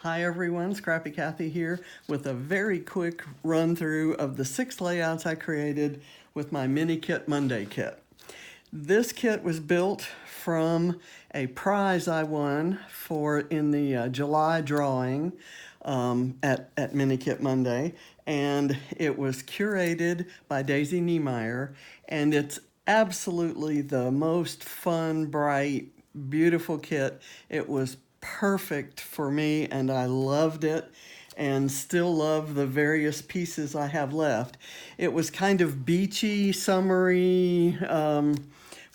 Hi everyone, Scrappy Kathy here with a very quick run through of the 6 layouts I created with my Mini Kit Monday kit. This kit was built from a prize I won in the July drawing at Mini Kit Monday, and it was curated by Daisy Niemeyer, and it's absolutely the most fun, bright, beautiful kit. It was perfect for me and I loved it and still love the various pieces I have left. It was kind of beachy, summery,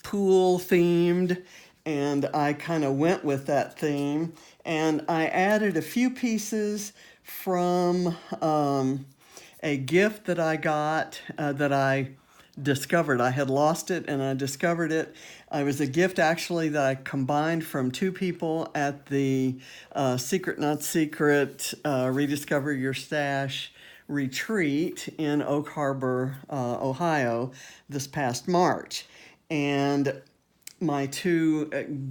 pool themed, and I kind of went with that theme, and I added a few pieces from a gift that I got that I discovered. I had lost it and I discovered it. It was a gift actually that I combined from 2 people at the Secret Not Secret Rediscover Your Stash retreat in Oak Harbor, Ohio this past March. And my 2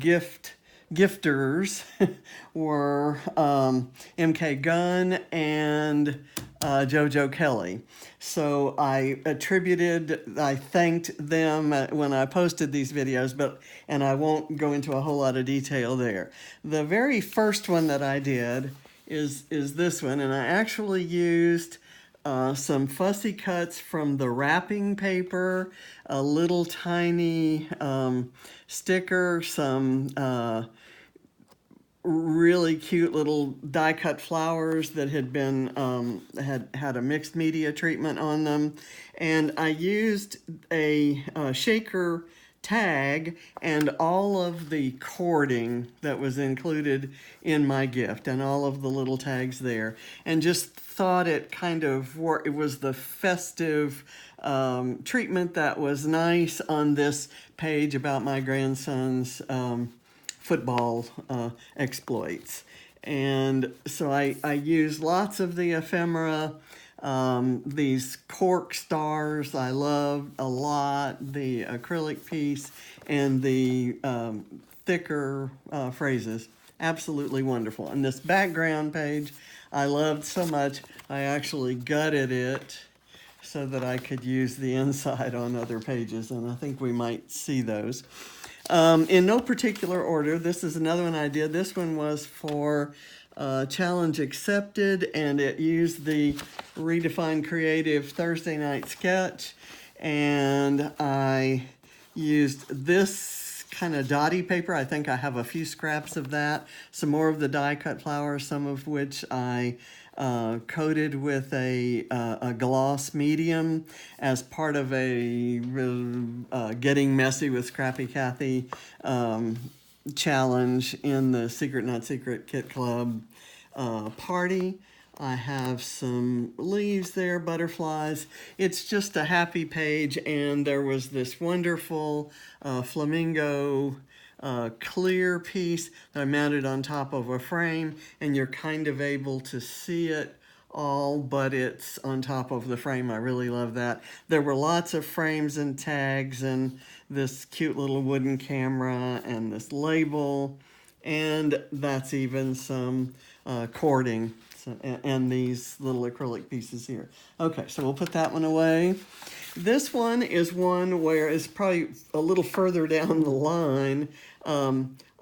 gifters were M.K. Gunn and JoJo Kelly. So I thanked them when I posted these videos, and I won't go into a whole lot of detail there. The very first one that I did is this one, and I actually used some fussy cuts from the wrapping paper, a little tiny sticker, some really cute little die-cut flowers that had been had a mixed media treatment on them, and I used a shaker tag and all of the cording that was included in my gift and all of the little tags there, and just thought it kind of it was the festive treatment that was nice on this page about my grandson's football exploits. And so I used lots of the ephemera, these cork stars I love a lot, the acrylic piece, and the thicker phrases. Absolutely wonderful. And this background page I loved so much, I actually gutted it so that I could use the inside on other pages, and I think we might see those. In no particular order, this is another one I did. This one was for Challenge Accepted, and it used the Redefined Creative Thursday Night Sketch, and I used this kind of dotty paper. I think I have a few scraps of that, some more of the die-cut flowers, some of which I coated with a gloss medium as part of a Getting Messy with Scrappy Kathy challenge in the Secret Not Secret Kit Club party. I have some leaves there, butterflies. It's just a happy page, and there was this wonderful flamingo clear piece that I mounted on top of a frame, and you're kind of able to see it all, but it's on top of the frame. I really love that. There were lots of frames and tags and this cute little wooden camera and this label, and that's even some cording and these little acrylic pieces here. Okay, so we'll put that one away. This one is one where it's probably a little further down the line.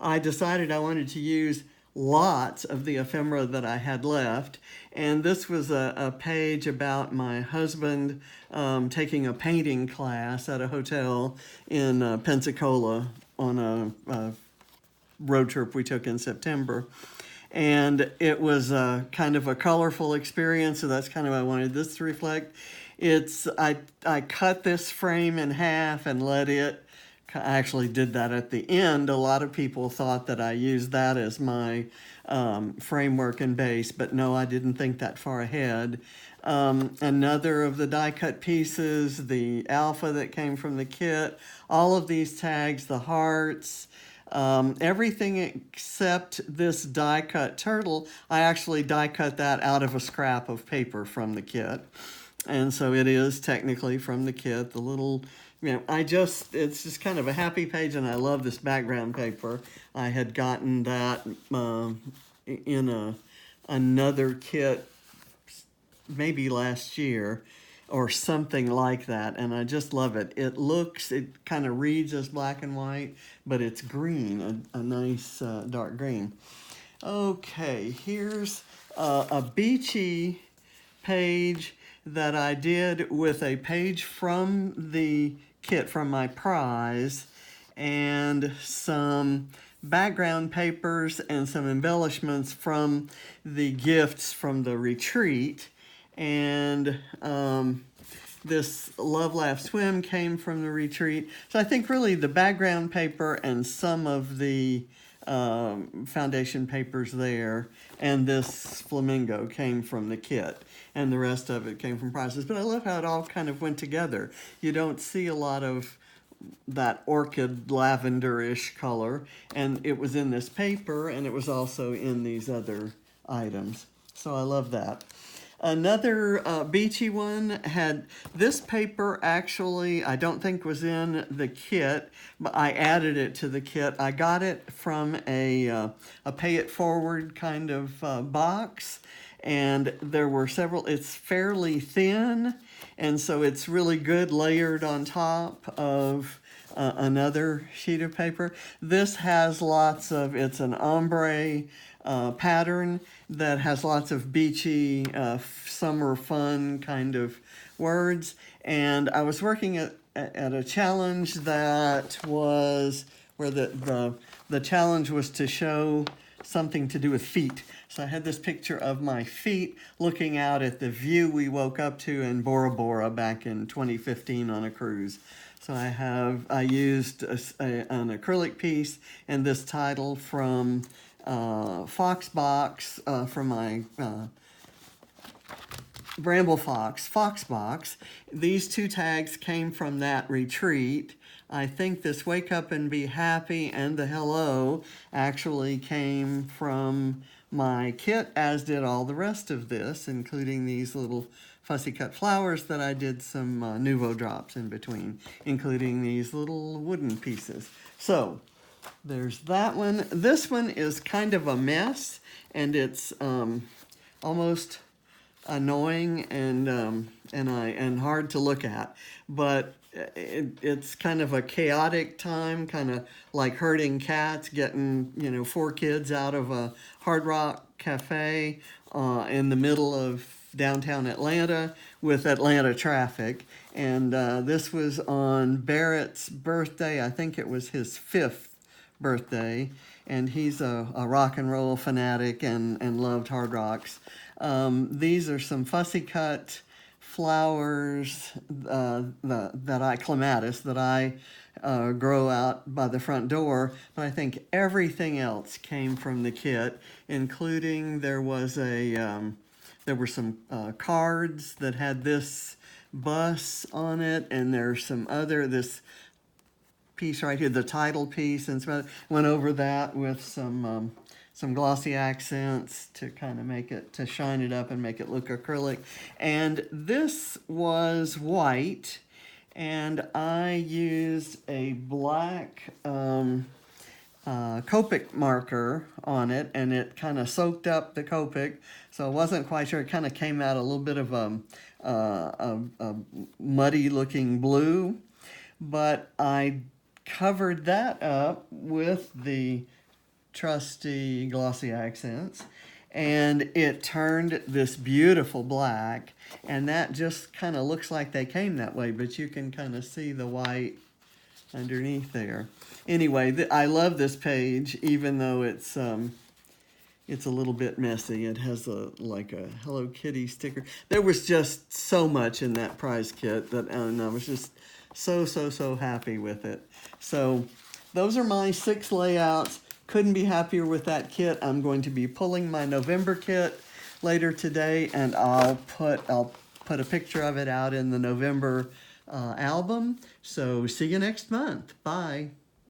I decided I wanted to use lots of the ephemera that I had left, and this was a page about my husband taking a painting class at a hotel in Pensacola on a road trip we took in September. And it was kind of a colorful experience, so that's kind of what I wanted this to reflect. I cut this frame in half and let it, I actually did that at the end. A lot of people thought that I used that as my framework and base, but no, I didn't think that far ahead. Another of the die-cut pieces, the alpha that came from the kit, all of these tags, the hearts, everything except this die-cut turtle. I actually die-cut that out of a scrap of paper from the kit. And so it is technically from the kit. The little, it's just kind of a happy page, and I love this background paper. I had gotten that in a another kit maybe last year or something like that, and I just love it. It kind of reads as black and white, but it's green, a nice dark green. Okay, here's a beachy page that I did with a page from the kit, from my prize, and some background papers and some embellishments from the gifts from the retreat. And this Love, Laugh, Swim came from the retreat. So I think really the background paper and some of the foundation papers there, and this flamingo came from the kit, and the rest of it came from prizes. But I love how it all kind of went together. You don't see a lot of that orchid lavender-ish color, and it was in this paper, and it was also in these other items. So I love that. Another beachy one had this paper. Actually, I don't think was in the kit, but I added it to the kit. I got it from a pay it forward kind of box, and there were several. It's fairly thin, and so it's really good layered on top of another sheet of paper. This has lots of, it's an ombre pattern that has lots of beachy, summer fun kind of words. And I was working at a challenge that was where the challenge was to show something to do with feet. So I had this picture of my feet looking out at the view we woke up to in Bora Bora back in 2015 on a cruise. So I used an acrylic piece and this title from Fox Box, from my Bramble Fox Box. These two tags came from that retreat. I think this Wake Up and Be Happy and the Hello actually came from my kit, as did all the rest of this, including these little fussy cut flowers that I did some Nouveau drops in between, including these little wooden pieces. So there's that one. This one is kind of a mess, and it's almost annoying and hard to look at, but it's kind of a chaotic time, kind of like herding cats, getting 4 kids out of a Hard Rock cafe in the middle of downtown Atlanta with Atlanta traffic. And this was on Barrett's birthday. I think it was his 5th birthday, and he's a rock and roll fanatic and loved hard rocks. These are some fussy cut flowers clematis that I grow out by the front door, but I think everything else came from the kit, including there were some cards that had this bus on it, and there's some other, this piece right here, the title piece, and went over that with some glossy accents to kind of make it, to shine it up and make it look acrylic. And this was white, and I used a black Copic marker on it, and it kind of soaked up the Copic, so I wasn't quite sure. It kind of came out a little bit of a muddy looking blue, but I covered that up with the trusty glossy accents, and it turned this beautiful black, and that just kind of looks like they came that way, but you can kind of see the white underneath there. Anyway, I love this page, even though it's a little bit messy. It has like a Hello Kitty sticker. There was just so much in that prize kit that, and I was just so happy with it. So those are my 6 layouts. Couldn't be happier with that kit. I'm going to be pulling my November kit later today, and I'll put a picture of it out in the November album. So see you next month. Bye.